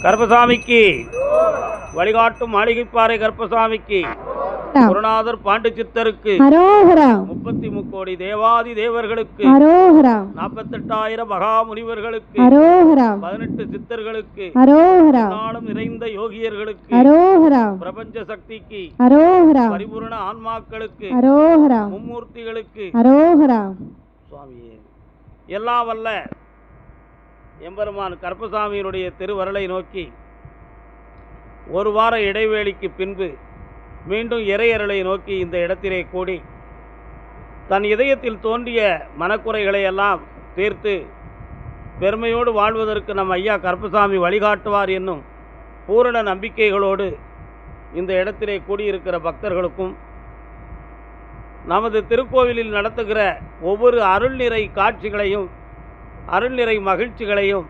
கருப்பசாமிக்கு வழிகாட்டும் மாளிகைப்பாறை கருப்பசாமிக்கு குருநாதர் பாண்டு சித்தருக்கு 33 கோடி தேவாதி தேவர்களுக்கு 48,000 மகா முனிவர்களுக்கு 18 சித்தர்களுக்கு நாளும் நிறைந்த யோகியர்களுக்கு பிரபஞ்ச சக்திக்கு பரிபூர்ண ஆன்மாக்களுக்கு மும்மூர்த்திகளுக்கு சுவாமியே எல்லாம் வல்ல எம்பெருமான் கருப்பசாமியினுடைய திருவருளை நோக்கி ஒரு வார இடைவேளைக்கு பின்பு மீண்டும் இறையருளை நோக்கி இந்த இடத்திலே கூடி தன் இதயத்தில் தோன்றிய மனக்குறைகளை எல்லாம் தீர்த்து பெருமையோடு வாழ்வதற்கு நம் ஐயா கருப்பசாமி வழிகாட்டுவார் என்னும் பூரண நம்பிக்கைகளோடு இந்த இடத்திலே கூடியிருக்கிற பக்தர்களுக்கும் நமது திருக்கோவிலில் நடத்துகிற ஒவ்வொரு அருள்நிறை காட்சிகளையும் அருள்நிறை மகிழ்ச்சிகளையும்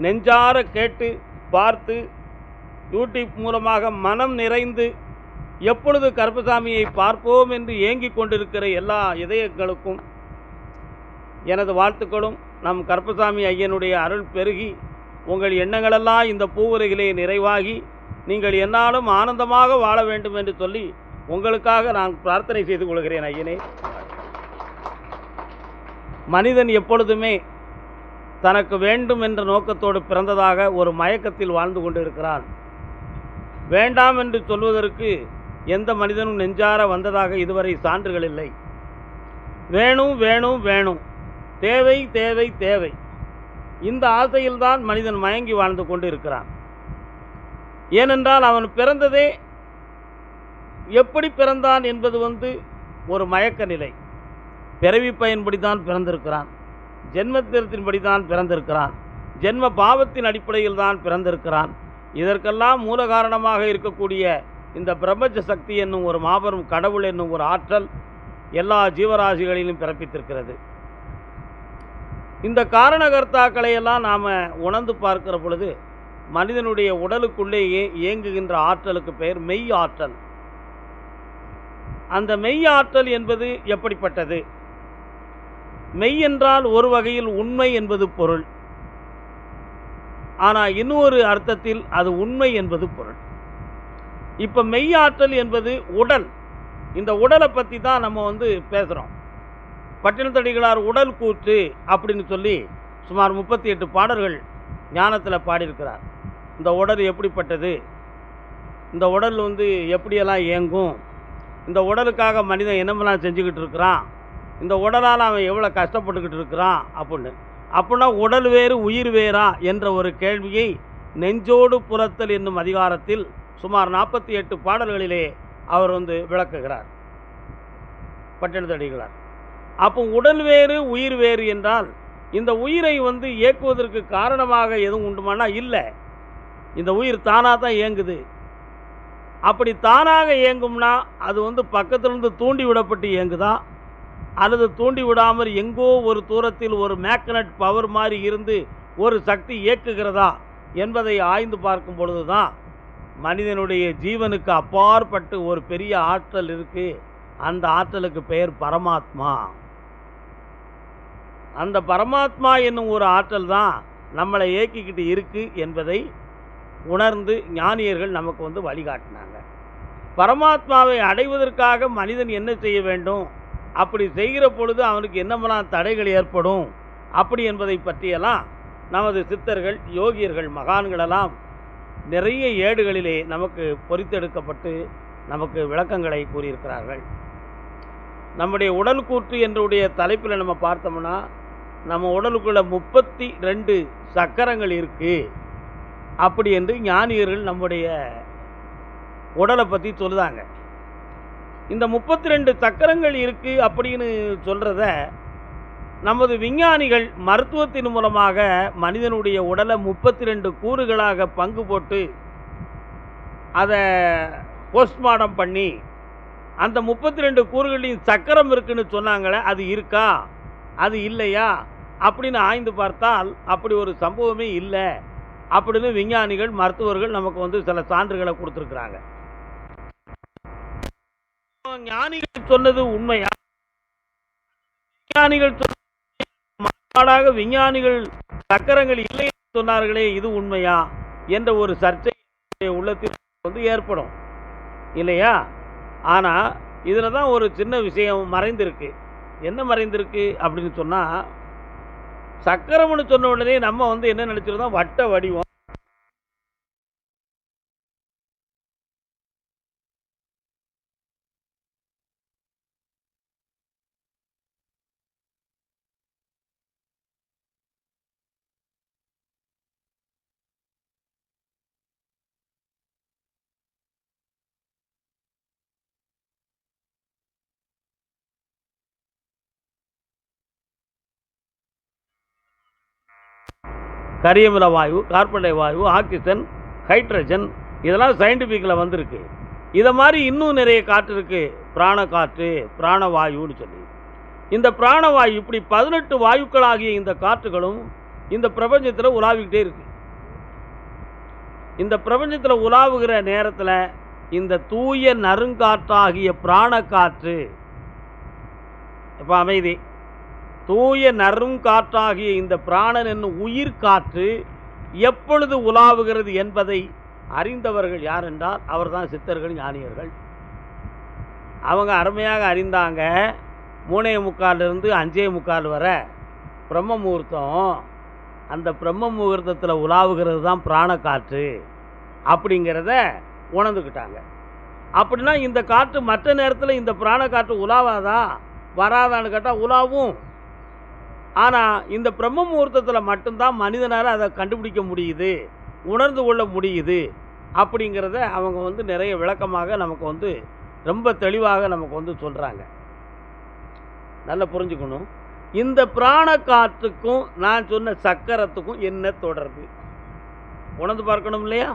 நெஞ்சார கேட்டு பார்த்து யூடியூப் மூலமாக மனம் நிறைந்து எப்பொழுது கருப்பசாமியை பார்ப்போம் என்று ஏங்கிக் கொண்டிருக்கிற எல்லா இதயங்களுக்கும் எனது வாழ்த்துக்களும் நம் கருப்பசாமி ஐயனுடைய அருள் பெருகி உங்கள் எண்ணங்களெல்லாம் இந்த பூவுலகிலே நிறைவாகி நீங்கள் என்னாலும் ஆனந்தமாக வாழ வேண்டும் என்று சொல்லி உங்களுக்காக நான் பிரார்த்தனை செய்து கொள்கிறேன். ஐயனே, மனிதன் எப்பொழுதுமே தனக்கு வேண்டும் என்ற நோக்கத்தோடு பிறந்ததாக ஒரு மயக்கத்தில் வாழ்ந்து கொண்டிருக்கிறான். வேண்டாம் என்று சொல்வதற்கு எந்த மனிதனும் நெஞ்சார வந்ததாக இதுவரை சான்றுகள் இல்லை. வேணும் வேணும் வேணும், தேவை தேவை தேவை, இந்த ஆசையில்தான் மனிதன் மயங்கி வாழ்ந்து கொண்டு இருக்கிறான். ஏனென்றால் அவன் பிறந்ததே எப்படி பிறந்தான் என்பது ஒரு மயக்க நிலை. பிறவி பயன்படி தான் பிறந்திருக்கிறான், ஜென்மத்திரத்தின்படி தான் பிறந்திருக்கிறான், ஜென்ம பாவத்தின் அடிப்படையில் தான் பிறந்திருக்கிறான். இதற்கெல்லாம் மூல காரணமாக இருக்கக்கூடிய இந்த பிரபஞ்ச சக்தி என்னும் ஒரு மாபெரும் கடவுள் என்னும் ஒரு ஆற்றல் எல்லா ஜீவராசிகளிலும் பிறப்பித்திருக்கிறது. இந்த காரணகர்த்தாக்களை எல்லாம் நாம் உணர்ந்து பார்க்கிற பொழுது மனிதனுடைய உடலுக்குள்ளேயே இயங்குகின்ற ஆற்றலுக்கு பெயர் மெய் ஆற்றல். அந்த மெய் ஆற்றல் என்பது எப்படிப்பட்டது? மெய் என்றால் ஒரு வகையில் உண்மை என்பது பொருள். ஆனால் இன்னொரு அர்த்தத்தில் அது உண்மை என்பது பொருள். இப்போ மெய்யாற்றல் என்பது உடல். இந்த உடலை பற்றி தான் நம்ம பேசுகிறோம். பட்டினத்தடிகளார் உடல் கூற்று அப்படின்னு சொல்லி சுமார் 38 பாடல்கள் ஞானத்தில் பாடியிருக்கிறார். இந்த உடல் எப்படிப்பட்டது, இந்த உடல் எப்படியெல்லாம் இயங்கும், இந்த உடலுக்காக மனிதன் என்னமெல்லாம் செஞ்சுக்கிட்டு இருக்கிறான், இந்த உடலால் அவன் எவ்வளோ கஷ்டப்பட்டுக்கிட்டு இருக்கிறான் அப்படின்னா உடல் வேறு உயிர் வேறா என்ற ஒரு கேள்வியை நெஞ்சோடு புறத்தல் என்னும் அதிகாரத்தில் சுமார் 48 பாடல்களிலே அவர் விளக்குகிறார் பட்டினத்தடிகளார். அப்போ உடல் வேறு உயிர் வேறு என்றால் இந்த உயிரை இயக்குவதற்கு காரணமாக எதுவும் உண்டுமானா இல்லை. இந்த உயிர் தானாக தான் இயங்குது. அப்படி தானாக இயங்கும்னா அது பக்கத்திலிருந்து தூண்டி விடப்பட்டு இயங்குதா அல்லது தூண்டி விடாமல் எங்கோ ஒரு தூரத்தில் ஒரு மேக்னட் பவர் மாதிரி இருந்து ஒரு சக்தி இயக்குகிறதா என்பதை ஆய்ந்து பார்க்கும் பொழுது தான் மனிதனுடைய ஜீவனுக்கு அப்பாற்பட்டு ஒரு பெரிய ஆற்றல் இருக்குது. அந்த ஆற்றலுக்கு பெயர் பரமாத்மா. அந்த பரமாத்மா என்னும் ஒரு ஆற்றல் தான் நம்மளை இயக்கிக்கிட்டு இருக்குது என்பதை உணர்ந்து ஞானியர்கள் நமக்கு வழிகாட்டினாங்க. பரமாத்மாவை அடைவதற்காக மனிதன் என்ன செய்ய வேண்டும், அப்படி செய்கிற பொழுது அவனுக்கு என்னமெல்லாம் தடைகள் ஏற்படும் அப்படி என்பதை பற்றியெல்லாம் நமது சித்தர்கள் யோகியர்கள் மகான்களெல்லாம் நிறைய ஏடுகளிலே நமக்கு பொறித்தெடுக்கப்பட்டு நமக்கு விளக்கங்களை கூறியிருக்கிறார்கள். நம்முடைய உடல் கூற்று என்றுடைய தலைப்பில் நம்ம பார்த்தோம்னா நம்ம உடலுக்குள்ள 32 சக்கரங்கள் இருக்குது அப்படி என்று ஞானியர்கள் நம்முடைய உடலை பற்றி சொல்லுதாங்க. இந்த 32 சக்கரங்கள் இருக்குது அப்படின்னு சொல்கிறத நமது விஞ்ஞானிகள் மருத்துவத்தின் மூலமாக மனிதனுடைய உடலை 32 கூறுகளாக பங்கு போட்டு அதை போஸ்ட்மார்ட்டம் பண்ணி அந்த 32 கூறுகளின் சக்கரம் இருக்குன்னு சொன்னாங்களே, அது இருக்கா அது இல்லையா அப்படின்னு ஆய்ந்து பார்த்தால் அப்படி ஒரு சம்பவமே இல்லை அப்படின்னு விஞ்ஞானிகள் மருத்துவர்கள் நமக்கு சில சான்றுகளை கொடுத்துருக்குறாங்க. ஞானிகள் சொன்னது உண்மையா? விஞ்ஞானிகள் விஞ்ஞானிகள் சக்கரங்கள் இல்லை சொன்னார்களே, இது உண்மையா என்ற ஒரு சர்ச்சை உள்ளத்தில் வந்து ஏற்படும் இல்லையா? ஆனால் இதில் தான் ஒரு சின்ன விஷயம் மறைந்திருக்கு. என்ன மறைந்திருக்கு அப்படின்னு சொன்னால், சக்கரம்னு சொன்ன உடனே நம்ம வந்து என்ன நினச்சிருந்தோம், வட்ட வடிவம். கரியமில வாயு, கார்பன் டை வாயு, ஆக்சிஜன், ஹைட்ரஜன், இதெல்லாம் சயின்டிஃபிக்கில் வந்திருக்கு. இதை மாதிரி இன்னும் நிறைய காற்று இருக்குது. பிராண காற்று, பிராணவாயுன்னு சொல்லி. இந்த பிராணவாயு இப்படி 18 வாயுக்களாகிய இந்த காற்றுகளும் இந்த பிரபஞ்சத்தில் உலாவிக்கிட்டே இருக்கு. இந்த பிரபஞ்சத்தில் உலாவுகிற நேரத்தில் இந்த தூய நறுங்காற்றாகிய பிராண காற்று, இப்போ அமைதி, தூய நறுங்காற்றாகிய இந்த பிராணன் என்னும் உயிர் காற்று எப்பொழுது உலாவுகிறது என்பதை அறிந்தவர்கள் யார் என்றால் அவர்தான் சித்தர்கள், ஞானியர்கள். அவங்க அருமையாக அறிந்தாங்க. 3:45 5:45 வரை பிரம்ம முகூர்த்தம். அந்த பிரம்ம முகூர்த்தத்தில் உலாவுகிறது தான் பிராண காற்று அப்படிங்கிறத உணர்ந்துக்கிட்டாங்க. அப்படின்னா இந்த காற்று மற்ற நேரத்தில் இந்த பிராண காற்று உலாவாதா வராதான்னு கேட்டால் உலாவும். ஆனால் இந்த பிரம்ம முகூர்த்தத்தில் மட்டும்தான் மனிதனால் அதை கண்டுபிடிக்க முடியுது, உணர்ந்து கொள்ள முடியுது அப்படிங்கிறத அவங்க வந்து நிறைய விளக்கமாக நமக்கு வந்து ரொம்ப தெளிவாக நமக்கு வந்து சொல்கிறாங்க. நல்லா புரிஞ்சுக்கணும். இந்த பிராண காற்றுக்கும் நான் சொன்ன சக்கரத்துக்கும் என்ன தொடர்பு உணர்ந்து பார்க்கணும் இல்லையா?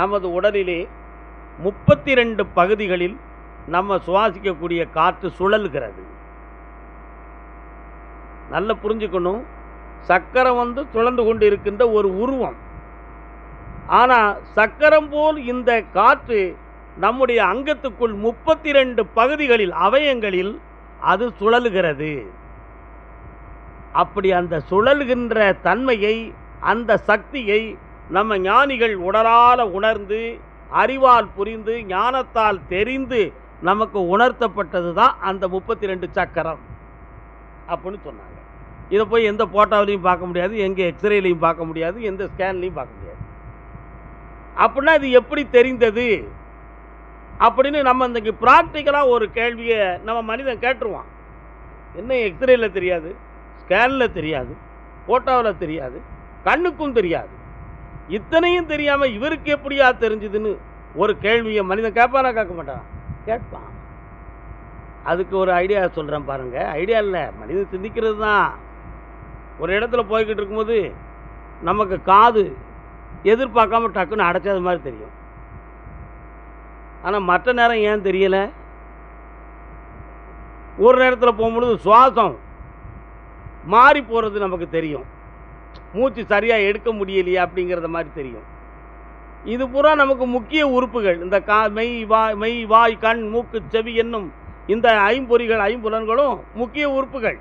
நமது உடலிலே 32 பகுதிகளில் நம்ம சுவாசிக்கக்கூடிய காற்று சுழல்கிறது. நல்லா புரிஞ்சுக்கணும். சக்கரம் வந்து சுழந்து கொண்டு இருக்கின்ற ஒரு உருவம். ஆனால் சக்கரம் போல் இந்த காற்று நம்முடைய அங்கத்துக்குள் 32 பகுதிகளில், அவயங்களில் அது சுழலுகிறது. அப்படி அந்த சுழல்கின்ற தன்மையை, அந்த சக்தியை நம்ம ஞானிகள் உடலால் உணர்ந்து, அறிவால் புரிந்து, ஞானத்தால் தெரிந்து நமக்கு உணர்த்தப்பட்டது தான் அந்த 32 சக்கரம் அப்படின்னு சொன்னாங்க. இதை போய் எந்த போட்டோவிலையும் பார்க்க முடியாது, எங்கே எக்ஸ்ரேலையும் பார்க்க முடியாது, எந்த ஸ்கேன்லையும் பார்க்க முடியாது. அப்படின்னா இது எப்படி தெரிந்தது அப்படின்னு நம்ம இன்றைக்கி ப்ராக்டிக்கலாக ஒரு கேள்வியை நம்ம மனிதன் கேட்டுருவான். என்ன எக்ஸ்ரேயில் தெரியாது, ஸ்கேனில் தெரியாது, ஃபோட்டோவில் தெரியாது, கண்ணுக்கும் தெரியாது, இத்தனையும் தெரியாமல் இவருக்கு எப்படியா தெரிஞ்சுதுன்னு ஒரு கேள்வியை மனிதன் கேட்பானா கேட்க மாட்டான்? கேட்பான். அதுக்கு ஒரு ஐடியா சொல்கிறேன் பாருங்கள். ஐடியா இல்லை, மனிதன் சிந்திக்கிறது தான். ஒரு இடத்துல போய்கிட்டு இருக்கும்போது நமக்கு காது எதிர்பார்க்காம டக்குன்னு அடைச்சது மாதிரி தெரியும். ஆனால் மற்ற நேரம் ஏன் தெரியலை? ஒரு நேரத்தில் போகும்பொழுது சுவாசம் மாறி போகிறது நமக்கு தெரியும். மூச்சு சரியாக எடுக்க முடியலையே அப்படிங்கிறத மாதிரி தெரியும். இது பூரா நமக்கு முக்கிய உறுப்புகள். இந்த மெய் வாய் கண் மூக்கு செவி என்னும் இந்த ஐம்புலன்களும் முக்கிய உறுப்புகள்.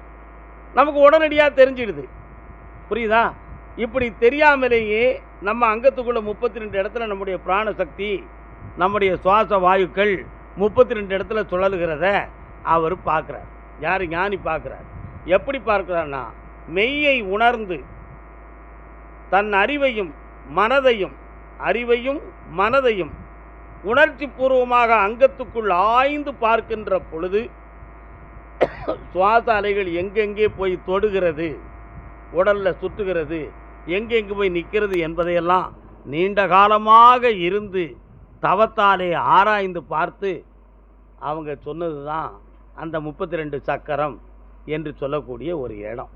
நமக்கு உடனடியாக தெரிஞ்சிடுது. புரியுதா? இப்படி தெரியாமலேயே நம்ம அங்கத்துக்குள்ள 32 இடத்துல நம்முடைய பிராணசக்தி, நம்முடைய சுவாச வாயுக்கள் 32 இடத்துல சுழலுகிறத அவர் பார்க்குறார். யார்? ஞானி பார்க்குறார். எப்படி பார்க்குறார்னா, மெய்யை உணர்ந்து தன் அறிவையும் மனதையும் உணர்ச்சி பூர்வமாக அங்கத்துக்குள் ஆய்ந்து பார்க்கின்ற பொழுது சுவாச அலைகள் எங்கெங்கே போய் தொடுகிறது, உடலில் சுற்றுகிறது, எங்கெங்கே போய் நிற்கிறது என்பதையெல்லாம் நீண்ட காலமாக இருந்து தவத்தாலே ஆராய்ந்து பார்த்து அவங்க சொன்னது தான் அந்த 32 சக்கரம் என்று சொல்லக்கூடிய ஒரு இடம்.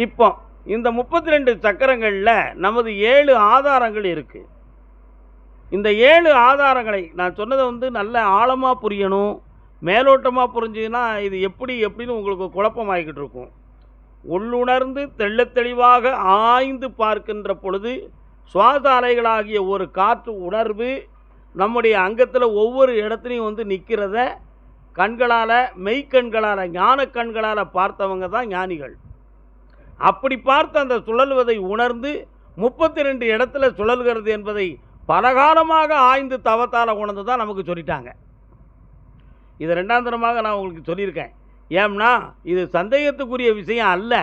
இப்போ இந்த 32 சக்கரங்களில் நமது 7 ஆதாரங்கள் இருக்குது. இந்த 7 ஆதாரங்களை நான் சொன்னதை வந்து நல்ல ஆழமாக புரியணும். மேலோட்டமாக புரிஞ்சுன்னா இது எப்படின்னு உங்களுக்கு குழப்பமாகிக்கிட்டு இருக்கும். உள்ளுணர்ந்து தெள்ளத் தெளிவாக ஆய்ந்து பார்க்கின்ற பொழுது சுவாச அலைகளாகிய ஒரு காற்று உணர்வு நம்முடைய அங்கத்தில் ஒவ்வொரு இடத்துலையும் வந்து நிற்கிறத கண்களால், மெய்க்கண்களால், ஞான கண்களால் பார்த்தவங்க தான் ஞானிகள். அப்படி பார்த்து அந்த சுழல்வதை உணர்ந்து 32 இடத்துல சுழல்கிறது என்பதை பலகாலமாக ஆய்ந்து தவத்தால் உணர்ந்து தான் நமக்கு சொல்லிட்டாங்க. இது 2ஆம் தரமாக நான் உங்களுக்கு சொல்லியிருக்கேன். ஏம்னா இது சந்தேகத்துக்குரிய விஷயம் அல்ல.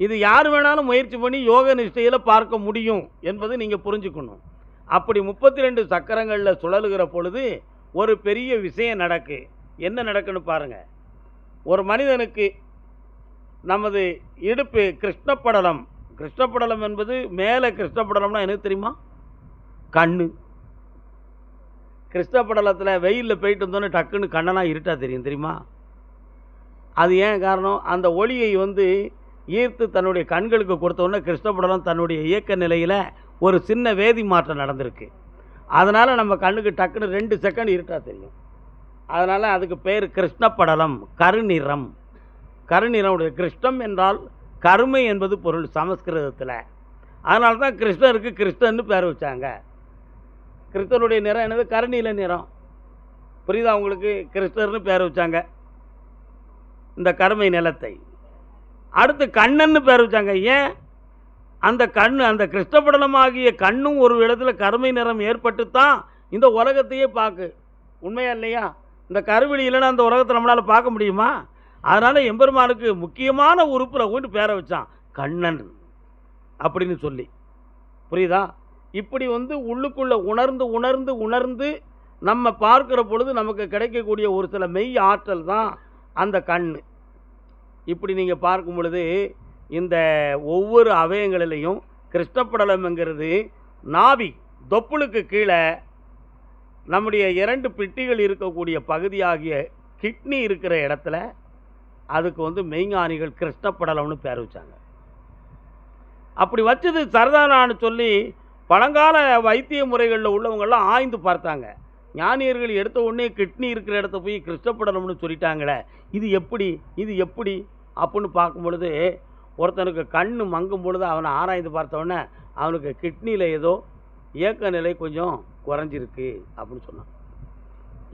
இது யார் வேணாலும் முயற்சி பண்ணி யோக நிஷ்டையில் பார்க்க முடியும் என்பது நீங்கள் புரிஞ்சுக்கணும். அப்படி 32 சக்கரங்களில் சுழலுகிற பொழுது ஒரு பெரிய விஷயம் நடக்கு. என்ன நடக்குன்னு பாருங்கள். ஒரு மனிதனுக்கு நமது இடுப்பு கிருஷ்ணப்படலம், கிருஷ்ணப்படலம் என்பது மேலே கிருஷ்ணப்படலம்னா எனக்கு தெரியுமா? கண்ணு. கிருஷ்ணப்படலத்தில் வெயிலில் போயிட்டு வந்தோன்னே டக்குன்னு கண்ணெல்லாம் இருட்டாக தெரியும் தெரியுமா? அது ஏன் காரணம்? அந்த ஒளியை ஈர்த்து தன்னுடைய கண்களுக்கு கொடுத்தோன்னே கிருஷ்ணப்படலம் தன்னுடைய இயக்க நிலையில் ஒரு சின்ன வேதி மாற்றம் நடந்திருக்கு. அதனால் நம்ம கண்ணுக்கு டக்குன்னு 2 செகண்ட் இருட்டாக தெரியும். அதனால் அதுக்கு பேர் கிருஷ்ணப்படலம், கருநிறம். கருநிறமுடைய கிருஷ்ணம் என்றால் கருமை என்பது பொருள் சமஸ்கிருதத்தில். அதனால தான் கிருஷ்ணருக்கு கிருஷ்ணன்னு பேர் வச்சாங்க. கிருஷ்ணனுடைய நிறம் என்னது? கருநீல நிறம். புரியுதா உங்களுக்கு? கிருஷ்ணர்னு பேர் வச்சாங்க இந்த கருமை நிலத்தை. அடுத்து கண்ணன்னு பேர் வச்சாங்க. ஏன்? அந்த கண், அந்த கிருஷ்ணப்படலமாகிய கண்ணும் ஒரு இடத்துல கருமை நிறம் ஏற்பட்டு தான் இந்த உலகத்தையே பார்க்கு. உண்மையா இல்லையா? இந்த கருவிழி இல்லைன்னா அந்த உலகத்தை நம்மளால் பார்க்க முடியுமா? அதனால் எம்பெருமானுக்கு முக்கியமான உறுப்பில் கொண்டு பேரை வச்சான் கண்ணன் அப்படின்னு சொல்லி. புரியுதா? இப்படி உள்ளுக்குள்ளே உணர்ந்து உணர்ந்து உணர்ந்து நம்ம பார்க்குற பொழுது நமக்கு கிடைக்கக்கூடிய ஒரு சில மெய் ஆற்றல் தான் அந்த கண். இப்படி நீங்கள் பார்க்கும் பொழுது இந்த ஒவ்வொரு அவயங்களிலையும் கிருஷ்ணப்படலம்ங்கிறது நாபி தொப்புளுக்கு கீழே நம்முடைய 2 பிட்டிகள் இருக்கக்கூடிய பகுதியாகிய கிட்னி இருக்கிற இடத்துல அதுக்கு மெய்ஞானிகள் கிருஷ்ணப்படலம்னு பேர் வச்சாங்க. அப்படி வச்சது சரதானான்னு சொல்லி பழங்கால வைத்திய முறைகளில் உள்ளவங்கெல்லாம் ஆய்ந்து பார்த்தாங்க. ஞானியர்கள் எடுத்த உடனே கிட்னி இருக்கிற இடத்த போய் கிருஷ்ணப்படலம்னு சொல்லிட்டாங்களே, இது எப்படி அப்படின்னு பார்க்கும் பொழுது ஒருத்தனுக்கு கண் மங்கும் பொழுது அவனை ஆராய்ந்து பார்த்தவொடனே அவனுக்கு கிட்னியில் ஏதோ இயக்க நிலை கொஞ்சம் குறைஞ்சிருக்கு அப்படின்னு சொன்னான்.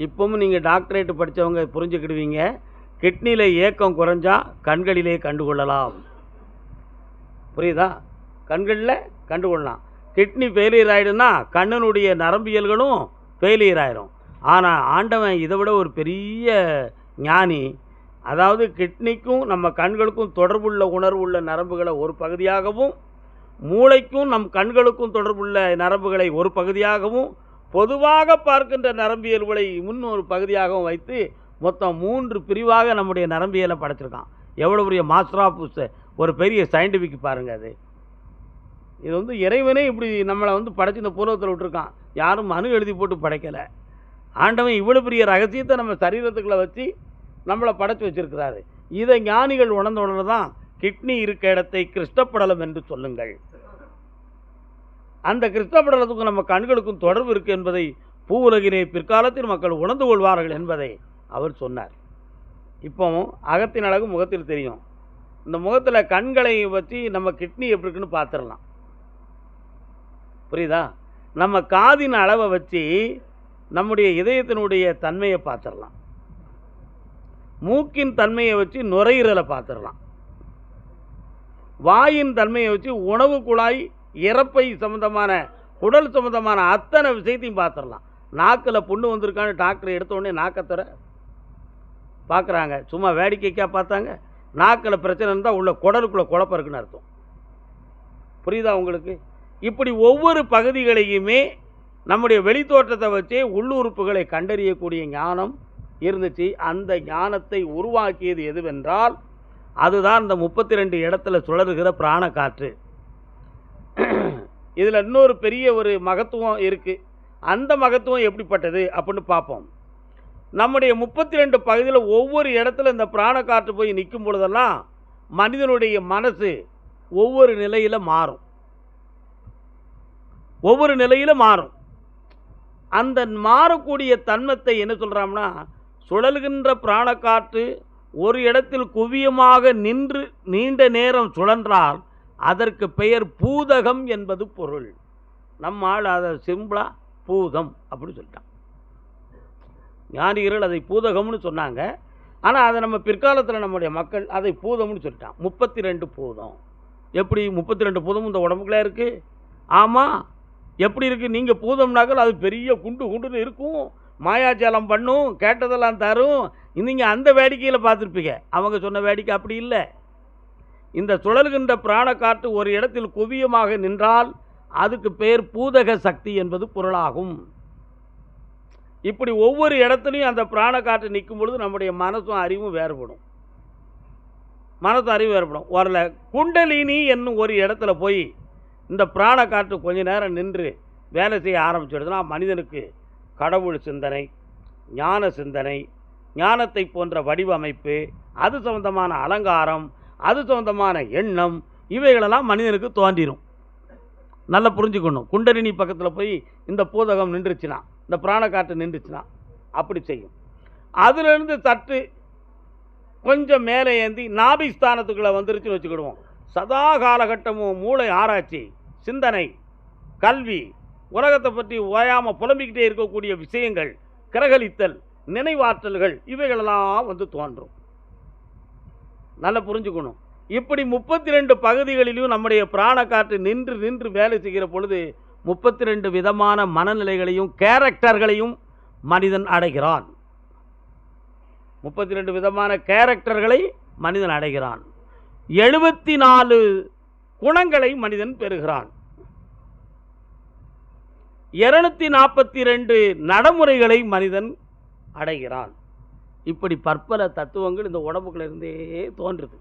இப்போவும் நீங்கள் டாக்டரேட்டு படித்தவங்க புரிஞ்சுக்கிடுவீங்க. கிட்னியில் இயக்கம் குறைஞ்சா கண்களிலே கண்டுகொள்ளலாம். புரியுதா? கண்களில் கண்டுகொள்ளலாம். கிட்னி ஃபெயிலியர் ஆகிடுன்னா கண்ணனுடைய நரம்பியல்களும் ஃபெயிலியர் ஆகிடும். ஆனால் ஆண்டவன் இதை விட ஒரு பெரிய ஞானி. அதாவது கிட்னிக்கும் நம்ம கண்களுக்கும் தொடர்புள்ள உணர்வுள்ள நரம்புகளை ஒரு பகுதியாகவும், மூளைக்கும் நம் கண்களுக்கும் தொடர்புள்ள நரம்புகளை ஒரு பகுதியாகவும், பொதுவாக பார்க்கின்ற நரம்பியல்களை முன்னொரு பகுதியாகவும் வைத்து மொத்தம் 3 பிரிவாக நம்முடைய நரம்பியலை படைச்சிருக்கான். எவ்வளோ பெரிய மாஸ்டர் ஆஃப் ஒரு பெரிய சயின்டிஃபிக் பாருங்கள். அது இது இறைவனே இப்படி நம்மளை படைச்சி இந்த பூர்வத்தில் விட்டுருக்கான். யாரும் மனு எழுதி போட்டு படைக்கலை. ஆண்டவன் இவ்வளோ பெரிய ரகசியத்தை நம்ம சரீரத்துக்குள்ளே வச்சு நம்மளை படைச்சி வச்சிருக்கிறாரு. இதை ஞானிகள் உணர்ந்து தான் கிட்னி இருக்க இடத்தை கிருஷ்ணப்படலம் என்று சொல்லுங்கள். அந்த கிருஷ்ணப்படலத்துக்கும் நம்ம கண்களுக்கும் தொடர்பு இருக்குது என்பதை பூ உலகிலே பிற்காலத்தில் மக்கள் உணர்ந்து கொள்வார்கள் என்பதை அவர் சொன்னார். இப்போ அகத்தின் அழகு முகத்தில் தெரியும். இந்த முகத்தில் கண்களை வச்சு நம்ம கிட்னி எப்படி இருக்குன்னு பார்த்துடலாம். புரியுதா? நம்ம காதின் அளவை வச்சு நம்முடைய இதயத்தினுடைய தன்மையை பார்த்துடலாம். மூக்கின் தன்மையை வச்சு நுரையீரலை பார்த்துடலாம். வாயின் தன்மையை வச்சு உணவு குழாய், இறப்பை சம்மந்தமான உடல் சம்மந்தமான அத்தனை விஷயத்தையும் பார்த்துடலாம். நாக்கில் புண்ணு வந்திருக்கான்னு டாக்டர் எடுத்த உடனே நாக்கத்தர பார்க்குறாங்க. சும்மா வேடிக்கைக்காக பார்த்தாங்க. நாக்கில் பிரச்சனை இருந்தால் உள்ள குடலுக்குள்ளே குழப்பம் இருக்குன்னு அர்த்தம். புரியுதா உங்களுக்கு? இப்படி ஒவ்வொரு பகுதிகளையுமே நம்முடைய வெளித்தோற்றத்தை வச்சே உள்ளுறுப்புகளை கண்டறியக்கூடிய ஞானம் இருந்துச்சு. அந்த ஞானத்தை உருவாக்கியது எதுவென்றால் அதுதான் இந்த 32 இடத்துல சுழறுகிற பிராண காற்று. இதில் இன்னொரு பெரிய ஒரு மகத்துவம் இருக்குது. அந்த மகத்துவம் எப்படிப்பட்டது அப்படின்னு பார்ப்போம். நம்முடைய 32 பகுதியில் ஒவ்வொரு இடத்துல இந்த பிராண காற்று போய் நிற்கும் பொழுதெல்லாம் மனிதனுடைய மனசு ஒவ்வொரு நிலையில் மாறும். ஒவ்வொரு நிலையில் மாறும். அந்த மாறக்கூடிய தன்மத்தை என்ன சொல்கிறோம்னா, சுழல்கின்ற பிராணக்காற்று ஒரு இடத்தில் குவியமாக நின்று நீண்ட நேரம் சுழன்றால் அதற்கு பெயர் பூதகம் என்பது பொருள். நம்மால் அதை சிம்பிளாக பூதம் அப்படின்னு சொல்லிட்டான். ஞானிகள் அதை பூதகம்னு சொன்னாங்க. ஆனால் அதை நம்ம பிற்காலத்தில் நம்முடைய மக்கள் அதை பூதம்னு சொல்லிட்டான். 32 பூதம் எப்படி 32 பூதமும் இந்த உடம்புக்குள்ளே இருக்குது? ஆமாம். எப்படி இருக்குது? நீங்கள் பூதம்னாக்கள் அது பெரிய குண்டு குண்டுன்னு இருக்கும், மாயாஜாலம் பண்ணும், கேட்டதெல்லாம் தரும். நீங்கள் அந்த வேடிக்கையில் பார்த்துருப்பீங்க. அவங்க சொன்ன வேடிக்கை அப்படி இல்லை. இந்த சுழல்கின்ற பிராணக்காற்று ஒரு இடத்தில் குவியமாக நின்றால் அதுக்கு பேர் பூதக சக்தி என்பது பொருளாகும். இப்படி ஒவ்வொரு இடத்துலையும் அந்த பிராணக்காற்று நிற்கும் பொழுது நம்முடைய மனசும் அறிவும் வேறுபடும். அறிவு வேறுபடும். வரல குண்டலினி என்னும் ஒரு இடத்துல போய் இந்த பிராணக்காற்று கொஞ்ச நேரம் நின்று வேலை செய்ய ஆரம்பிச்சிடுதுன்னா மனிதனுக்கு கடவுள் சிந்தனை, ஞான சிந்தனை, ஞானத்தை போன்ற வடிவமைப்பு, அது சம்பந்தமான அலங்காரம், அது சம்பந்தமான எண்ணம், இவைகளெல்லாம் மனிதனுக்கு தோன்றிடும். நல்லா புரிஞ்சுக்கணும். குண்டலினி பக்கத்தில் போய் இந்த பூதகம் நின்றுச்சுன்னா, இந்த பிராணக்காற்று நின்றுச்சுன்னா அப்படி செய்யும். அதிலிருந்து சற்று கொஞ்சம் மேலே ஏந்தி நாபிஸ்தானத்துக்குள்ளே வந்துருச்சுன்னு வச்சுக்கிடுவோம். சதா காலகட்டமும் மூளை ஆராய்ச்சி, சிந்தனை, கல்வி, உலகத்தை பற்றி ஓயாமல் புலம்பிக்கிட்டே இருக்கக்கூடிய விஷயங்கள், கிரகலித்தல், நினைவாற்றல்கள், இவைகளெல்லாம் வந்து தோன்றும். நல்லா புரிஞ்சுக்கணும். இப்படி 32 பகுதிகளிலும் நம்முடைய பிராணக்காற்று நின்று நின்று வேலை செய்கிற பொழுது 32 விதமான மனநிலைகளையும் கேரக்டர்களையும் மனிதன் அடைகிறான். 32 விதமான கேரக்டர்களை மனிதன் அடைகிறான். 74 குணங்களை மனிதன் பெறுகிறான். 242 நடைமுறைகளை மனிதன் அடைகிறான். இப்படி பற்பல தத்துவங்கள் இந்த உடம்புக்குள்ள இருந்தே தோன்றுது.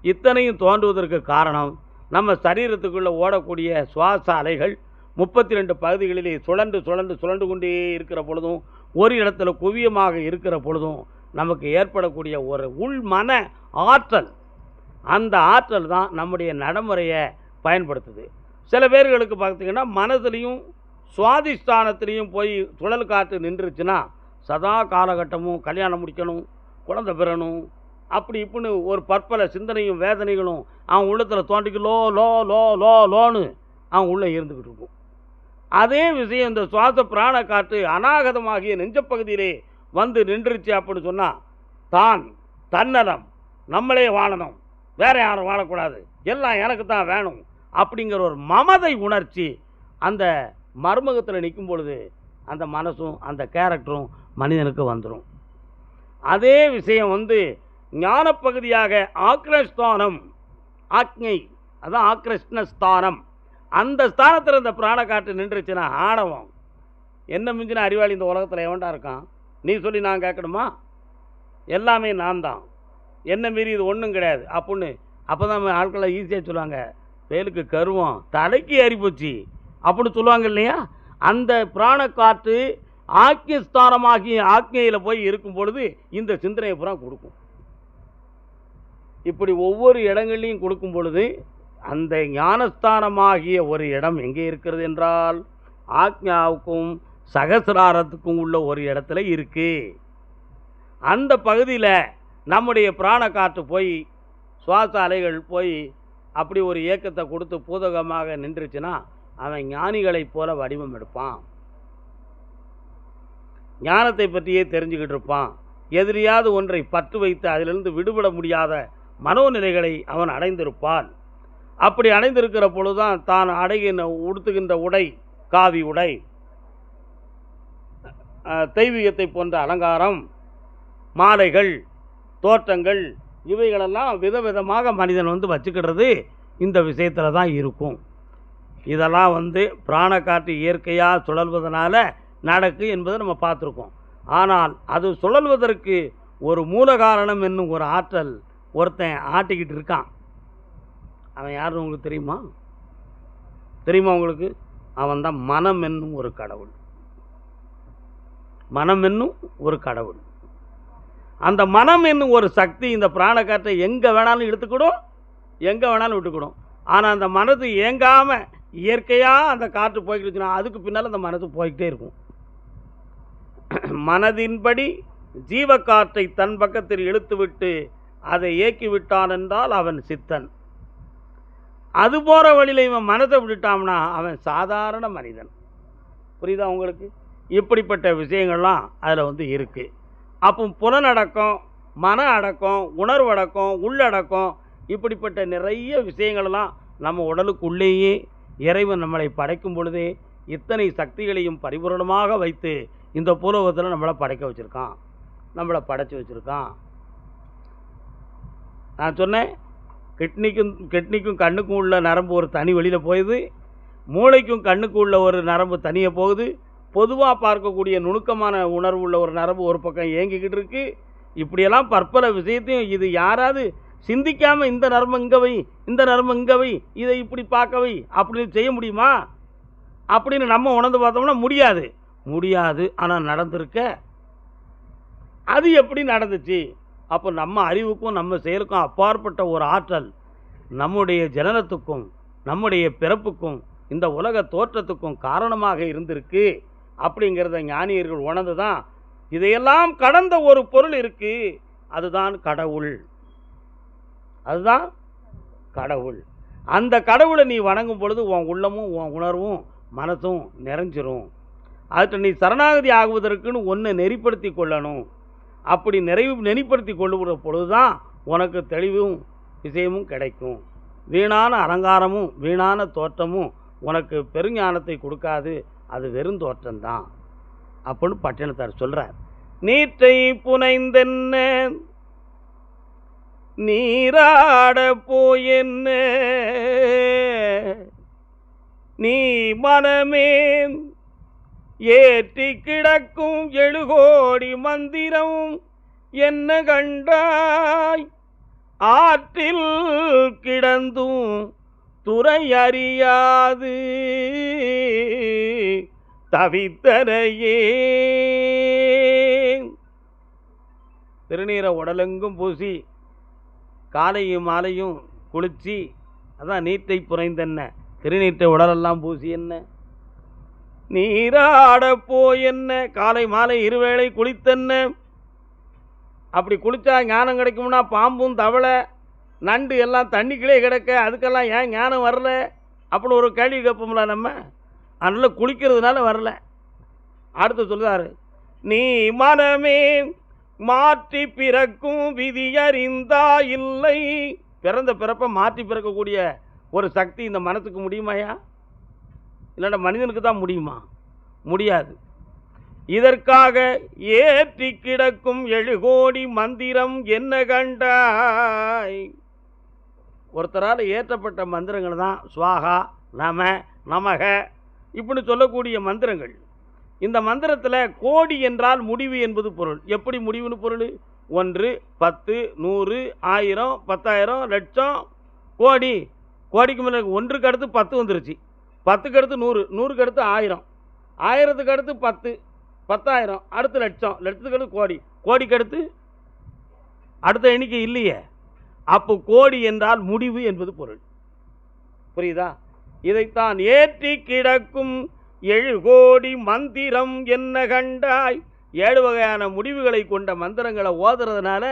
இத்தனையும் தோன்றுவதற்கு காரணம் நம்ம சரீரத்துக்குள்ளே ஓடக்கூடிய சுவாச அலைகள் 32 பகுதிகளிலே சுழன்று சுழன்று சுழன்று கொண்டே இருக்கிற பொழுதும், ஒரு இடத்துல குவியமாக இருக்கிற பொழுதும் நமக்கு ஏற்படக்கூடிய ஒரு உள் மன ஆற்றல், அந்த ஆற்றல் தான் நம்முடைய நடைமுறையை பயன்படுத்துது. சில பேர்களுக்கு பார்த்திங்கன்னா மனதிலையும் சுவாதிஷ்டானத்திலையும் போய் சுழல் காற்று நின்றுச்சுன்னா சதா காலகட்டமும் கல்யாணம் முடிக்கணும், குழந்தை பெறணும், அப்படி இப்படின்னு ஒரு பற்பல சிந்தனையும் வேதனைகளும் அவன் உள்ளத்தில் தோண்டிக்கு லோ லோ லோ லோ லோன்னு அவன் உள்ளே இருந்துக்கிட்டு இருக்கும். அதே விஷயம் இந்த சுவாச பிராண காற்று அநாகதமாகிய நெஞ்சப்பகுதியிலே வந்து நின்றுச்சு அப்படின்னு சொன்னால் தான் தன்னலம், நம்மளே வாழணும், வேற யாரும் வாழக்கூடாது, எல்லாம் எனக்கு தான் வேணும் அப்படிங்கிற ஒரு மமதை உணர்ச்சி அந்த மர்மகத்தில் நிற்கும் பொழுது அந்த மனசும் அந்த கேரக்டரும் மனிதனுக்கு வந்துடும். அதே விஷயம் வந்து ஞானப்பகுதியாக ஆக்ரஸ்தானம், ஆக்ஞை, அதான் ஆக்ரஷ்ணஸ்தானம், அந்த ஸ்தானத்தில் இந்த பிராணக்காற்று நின்றுச்சுன்னா ஆணவம். என்ன மிஞ்சின அறிவாளி இந்த உலகத்தில் எவன்டா இருக்கான்? நீ சொல்லி நான் கேட்கணுமா? எல்லாமே நான் தான், என்ன மீறி இது ஒன்றும் கிடையாது அப்படின்னு. அப்போ தான் ஆட்களை ஈஸியாக சொல்லுவாங்க, வேலுக்கு கருவம் தலைக்கு ஏறி போச்சு அப்படின்னு சொல்லுவாங்க இல்லையா? அந்த பிராணக்காற்று ஆக்ஞஸ்தானமாகிய ஆக்ஞையில் போய் இருக்கும் பொழுது இந்த சிந்தனையை பூரா கொடுக்கும். இப்படி ஒவ்வொரு இடங்கள்லையும் கொடுக்கும் பொழுது அந்த ஞானஸ்தானமாகிய ஒரு இடம் எங்கே இருக்கிறது என்றால் ஆக்ஞாவுக்கும் சகசிராரத்துக்கும் உள்ள ஒரு இடத்துல இருக்கு. அந்த பகுதியில் நம்முடைய பிராணக்காற்று போய் சுவாச அலைகள் போய் அப்படி ஒரு இயக்கத்தை கொடுத்து பூதகமாக நின்றுச்சுன்னா அவன் ஞானிகளைப் போல வடிவம் எடுப்பான், ஞானத்தை பற்றியே தெரிஞ்சுக்கிட்டு இருப்பான். எதிரியாவது ஒன்றை பற்று வைத்து அதிலிருந்து விடுபட முடியாத மனோநிலைகளை அவன் அடைந்திருப்பான். அப்படி அடைந்திருக்கிற பொழுதுதான் தான் உடுத்துகின்ற உடை, காவி உடை, தெய்வீகத்தை போன்ற அலங்காரம், மாலைகள், தோற்றங்கள், இவைகளெல்லாம் விதவிதமாக மனிதன் வந்து வச்சுக்கிறது இந்த விஷயத்தில் தான் இருக்கும். இதெல்லாம் வந்து பிராணக்காற்று இயற்கையாக சுழல்வதனால நடக்கு என்பதை நம்ம பார்த்துருக்கோம். ஆனால் அது சுழல்வதற்கு ஒரு மூல காரணம் என்னும் ஒரு ஆற்றல் ஒருத்தன் ஆட்டிக்கிட்டு இருக்கான். அவன் யாருன்னு உங்களுக்கு தெரியுமா? உங்களுக்கு? அவன் தான் மனம் என்னும் ஒரு கடவுள். மனம் என்னும் ஒரு கடவுள். அந்த மனம் என்னும் ஒரு சக்தி இந்த பிராணக்காற்றை எங்கே வேணாலும் இழுத்துக்கிடும், எங்கே வேணாலும் விட்டுக்கிடும். ஆனால் அந்த மனது இயங்காமல் இயற்கையாக அந்த காற்று போய்கிட்டுச்சுன்னா அதுக்கு பின்னால் அந்த மனது போய்கிட்டே இருக்கும். மனதின்படி ஜீவக்காற்றை தன் பக்கத்தில் இழுத்துவிட்டு அதை இயக்கிவிட்டான் என்றால் அவன் சித்தன். அது போகிற வழியில் இவன் மனதை விட்டுட்டான்னா அவன் சாதாரண மனிதன். புரியுதா உங்களுக்கு? இப்படிப்பட்ட விஷயங்கள்லாம் அதில் வந்து இருக்குது. அப்போ புலனடக்கம், மன அடக்கம், உணர்வடக்கம், உள்ளடக்கம், இப்படிப்பட்ட நிறைய விஷயங்களெல்லாம் நம்ம உடலுக்குள்ளேயே இறைவன் நம்மளை படைக்கும் பொழுதே இத்தனை சக்திகளையும் பரிபூரணமாக வைத்து இந்த பூலோகத்தில் நம்மளை படைக்க வச்சுருக்கான், நம்மளை படைச்சி வச்சுருக்கான். நான் சொன்னேன், கிட்னிக்கும் கண்ணுக்கும் உள்ள நரம்பு ஒரு தனி வெளியில் போகுது, மூளைக்கும் கண்ணுக்கு உள்ள ஒரு நரம்பு தனியே போகுது. பொதுவாக பார்க்கக்கூடிய நுணுக்கமான உணர்வு உள்ள ஒரு நரம்பு ஒரு பக்கம் இயங்கிக்கிட்டு இருக்கு. இப்படியெல்லாம் பற்பல விஷயத்தையும் இது யாராவது சிந்திக்காமல் இந்த நரம்பு இங்கே வை, இந்த நரம்பு இங்கே வை, இதை இப்படி பார்க்க வை அப்படின்னு செய்ய முடியுமா? அப்படின்னு நம்ம உணர்ந்து பார்த்தோம்னா முடியாது. ஆனால் நடந்திருக்க. அது எப்படி நடந்துச்சு? அப்போ நம்ம அறிவுக்கும் நம்ம செயலுக்கும் அப்பாற்பட்ட ஒரு ஆற்றல் நம்முடைய ஜனனத்துக்கும் நம்முடைய பிறப்புக்கும் இந்த உலக தோற்றத்துக்கும் காரணமாக இருந்திருக்கு. அப்படிங்கிறத ஞானியர்கள் உணர்ந்து தான் இதையெல்லாம் கடந்த ஒரு பொருள் இருக்கு, அதுதான் கடவுள். அந்த கடவுளை நீ வணங்கும் பொழுது உன் உள்ளமும் உன் உணர்வும் மனசும் நிறைஞ்சிரும். அதுக்கு நீ சரணாகதி ஆகுவதற்குன்னு ஒன்று நெறிப்படுத்தி கொள்ளணும். அப்படி நெறிப்படுத்தி கொள்ளுகிற பொழுது தான் உனக்கு தெளிவும் விஷயமும் கிடைக்கும். வீணான அலங்காரமும் வீணான தோற்றமும் உனக்கு பெருஞானத்தை கொடுக்காது, அது வெறும் தோற்றம்தான் அப்படின்னு பட்டினத்தார் சொல்கிறார். நீற்றை புனைந்தென்ன நீராட போயென்ன நீ மனமே ஏற்றி கிடக்கும் 7 கோடி மந்திரம் என்ன கண்டாய் ஆற்றில் கிடந்தும் துறை அறியாது தவித்தனையே. திருநீரை உடலெங்கும் பூசி காலையும் மாலையும் குளிச்சு, அதான் நீட்டை புனைந்தென்ன, திருநீட்டை உடலெல்லாம் பூசி என்ன நீராட போய் என்ன, காலை மாலை இருவேளை குளித்தென்ன. அப்படி குளித்தா ஞானம் கிடைக்கும்னா பாம்பும் தவளை நண்டு எல்லாம் தண்ணிக்கிலே கிடக்க, அதுக்கெல்லாம் ஏன் ஞானம் வரல அப்படின்னு ஒரு கேள்வி கேட்போம்ல நம்ம. அதனால் குளிக்கிறதுனால வரல. அடுத்து சொல்லுறாரு, நீ மனமே மாற்றி பிறக்கும் விதியறிந்தா இல்லை. பிறந்த பிறப்பை மாற்றி பிறக்கக்கூடிய ஒரு சக்தி இந்த மனசுக்கு முடியுமாயா? இல்லைன்னா மனிதனுக்கு தான் முடியுமா? முடியாது. இதற்காக ஏற்றி கிடக்கும் 7 கோடி மந்திரம் என்ன கண்டாய். ஒருத்தரால் ஏற்றப்பட்ட மந்திரங்கள் தான் ஸ்வாகா, நம, நமக இப்படி சொல்லக்கூடிய மந்திரங்கள். இந்த மந்திரத்தில் கோடி என்றால் முடிவு என்பது பொருள். எப்படி முடிவுன்னு பொருள்? 1, 10, 100, 1000, 10,000, லட்சம், கோடி. கோடிக்கு மேலே 1க்கு அடுத்து 10 வந்துருச்சு, 10க்கு அடுத்து 100, 100க்கு அடுத்து 1000, 1000க்கு அடுத்து 10, 10,000, அடுத்து லட்சம், லட்சத்துக்கு அடுத்து கோடி, கோடிக்கு அடுத்து அடுத்த எண்ணிக்கை இல்லையே. அப்போ கோடி என்றால் முடிவு என்பது பொருள். புரியுதா? இதைத்தான் ஏற்றி கிடக்கும் 7 கோடி மந்திரம் என்ன கண்டாய். 7 வகையான முடிவுகளை கொண்ட மந்திரங்களை ஓதுறதுனால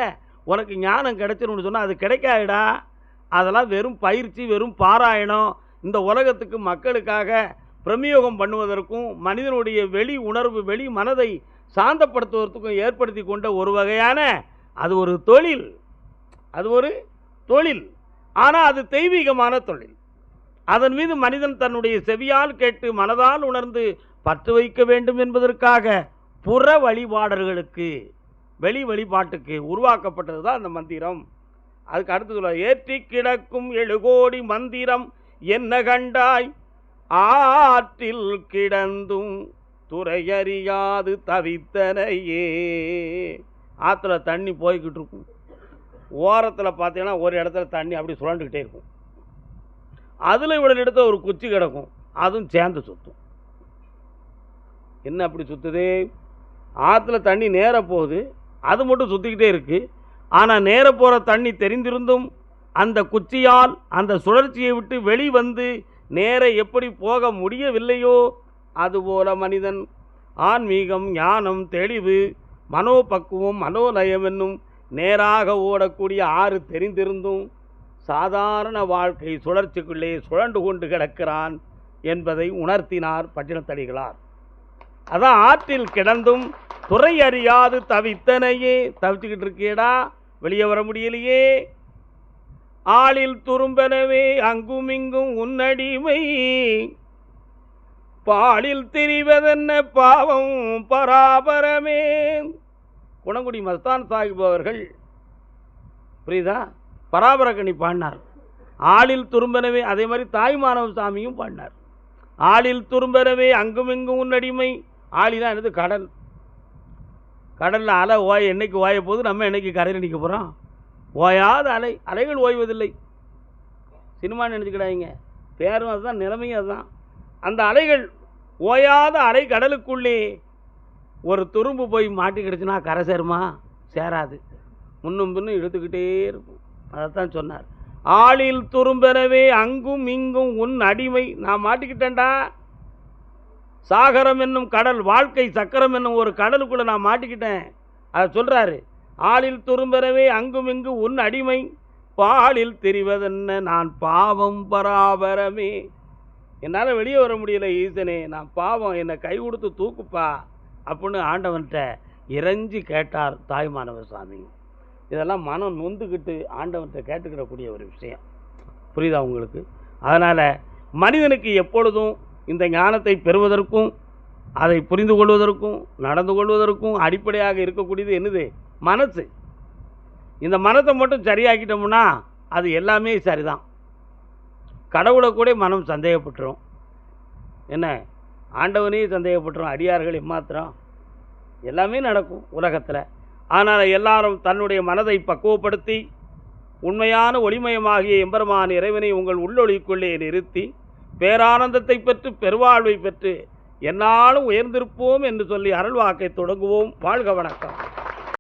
உனக்கு ஞானம் கிடைச்சிரும்னு சொன்னால் அது கிடைக்காதுடா. அதெல்லாம் வெறும் பயிற்சி, வெறும் பாராயணம். இந்த உலகத்துக்கு மக்களுக்காக பிரமியோகம் பண்ணுவதற்கும் மனிதனுடைய வெளி உணர்வு வெளி மனதை சாந்தப்படுத்துவதற்கும் ஏற்படுத்தி கொண்ட ஒரு வகையான அது ஒரு தொழில். அது ஒரு தொழில், ஆனால் அது தெய்வீகமான தொழில். அதன் மீது மனிதன் தன்னுடைய செவியால் கேட்டு மனதால் உணர்ந்து பற்று வைக்க வேண்டும் என்பதற்காக புற வழிபாடர்களுக்கு வெளி வழிபாட்டுக்கு உருவாக்கப்பட்டது தான் அந்த மந்திரம். அதுக்கு அடுத்து சொல்ல, ஏற்றி கிடக்கும் 7 கோடி மந்திரம் என்ன கண்டாய் ஆற்றில் கிடந்தும் துறையறியாது தவித்தனையே. ஆற்றுல தண்ணி போய்கிட்டு இருக்கும், ஓரத்தில் பார்த்தீங்கன்னா ஒரு இடத்துல தண்ணி அப்படி சுழண்டுக்கிட்டே இருக்கும். அதில் இவ்வளோ இடத்துல ஒரு குச்சி கிடக்கும், அதுவும் சேர்ந்து சுற்றும். என்ன அப்படி சுற்றுது? ஆற்றுல தண்ணி நேர போகுது, அது மட்டும் சுற்றிக்கிட்டே இருக்குது. ஆனால் நேர போகிற தண்ணி தெரிந்திருந்தும் அந்த குச்சியால் அந்த சுழற்சியை விட்டு வெளிவந்து நேர எப்படி போக முடியவில்லையோ, அதுபோல மனிதன் ஆன்மீகம், ஞானம், தெளிவு, மனோபக்குவம், மனோலயம் என்னும் நேராக ஓடக்கூடிய ஆறு தெரிந்திருந்தும் சாதாரண வாழ்க்கை சுழற்சிக்குள்ளே சுழண்டு கொண்டு கிடக்கிறான் என்பதை உணர்த்தினார் பட்டினத்தடிகளார். அதான் ஆற்றில் கிடந்தும் துறை அறியாது தவித்தனையே. தவிச்சுக்கிட்டு இருக்கேடா, வெளியே வர முடியலையே. ஆளில் துரும்பெனவே அங்குமிங்கும் உன்னடிமை பாலில் திரிவதென்ன பாவம் பராபரமே. குணங்குடி மஸ்தான் சாஹிப் அவர்கள் புரியுதா பராபரக்கணி பாடினார். ஆளில் துரும்பெனவே அதே மாதிரி தாய்மானவ சாமியும் பாடினார். ஆளில் துரும்பெனவே அங்குமிங்கும் உன்னடிமை. ஆளிதான் என்னது கடல். கடலில் அலை ஓய என்னைக்கு ஓய போது நம்ம என்னைக்கு கரையில் நிற்க போகிறோம். ஓயாத அலை, அலைகள் ஓய்வதில்லை. சினிமா நினச்சிக்கிடாதீங்க, பேரும் அதுதான், நிலைமையும் அதுதான். அந்த அலைகள் ஓயாத அலை கடலுக்குள்ளே ஒரு துரும்பு போய் மாட்டிக்கிடுச்சுன்னா கரை சேருமா? சேராது. முன்னும் பின்னும் இழுத்துக்கிட்டே இருக்கும். அதைத்தான் சொன்னார். ஆளில் துரும்பெனவே அங்கும் இங்கும் உன் அடிமை. நான் மாட்டிக்கிட்டேன்டா. சாகரம் என்னும் கடல், வாழ்க்கை சக்கரம் என்னும் ஒரு கடலுக்குள்ளே நான் மாட்டிக்கிட்டேன். அதை சொல்கிறாரு. ஆளில் துரும்பெனவே அங்கும் இங்கு உன் அடிமை பாலில் தெரிவதென்ன நான் பாவம் பராபரமே. என்னால் வெளியே வர முடியல ஈசனே, நான் பாவம், என்னை கை கொடுத்து தூக்குப்பா அப்படின்னு ஆண்டவன்கிட்ட இறைஞ்சி கேட்டார் தாய்மானவ சாமி. இதெல்லாம் மனம் நொந்துக்கிட்டு ஆண்டவன்கிட்ட கேட்டுக்கிடக்கூடிய ஒரு விஷயம். புரியுதா உங்களுக்கு? அதனால் மனிதனுக்கு எப்பொழுதும் இந்த ஞானத்தை பெறுவதற்கும் அதை புரிந்து கொள்வதற்கும் நடந்து கொள்வதற்கும் அடிப்படையாக இருக்கக்கூடியது என்னது? மனசு. இந்த மனத்தை மட்டும் சரியாக்கிட்டோம்னா அது எல்லாமே சரிதான். கடவுளை கூட மனம் சந்தேகப்பட்டுரும். என்ன, ஆண்டவனையும் சந்தேகப்பட்டுரும், அடியார்கள் எம்மாத்திரம், எல்லாமே நடக்கும் உலகத்தில். ஆனால் எல்லாரும் தன்னுடைய மனதை பக்குவப்படுத்தி உண்மையான ஒளிமயமாகிய எம்பெருமான் இறைவனை உங்கள் உள்ளொளிக்குள்ளே நிறுத்தி பேரானந்தத்தை பெற்று பெருவாழ்வை பெற்று என்னாலும் உயர்ந்திருப்போம் என்று சொல்லி அருள்வாக்கை தொடங்குவோம். வாழ்க வணக்கம்.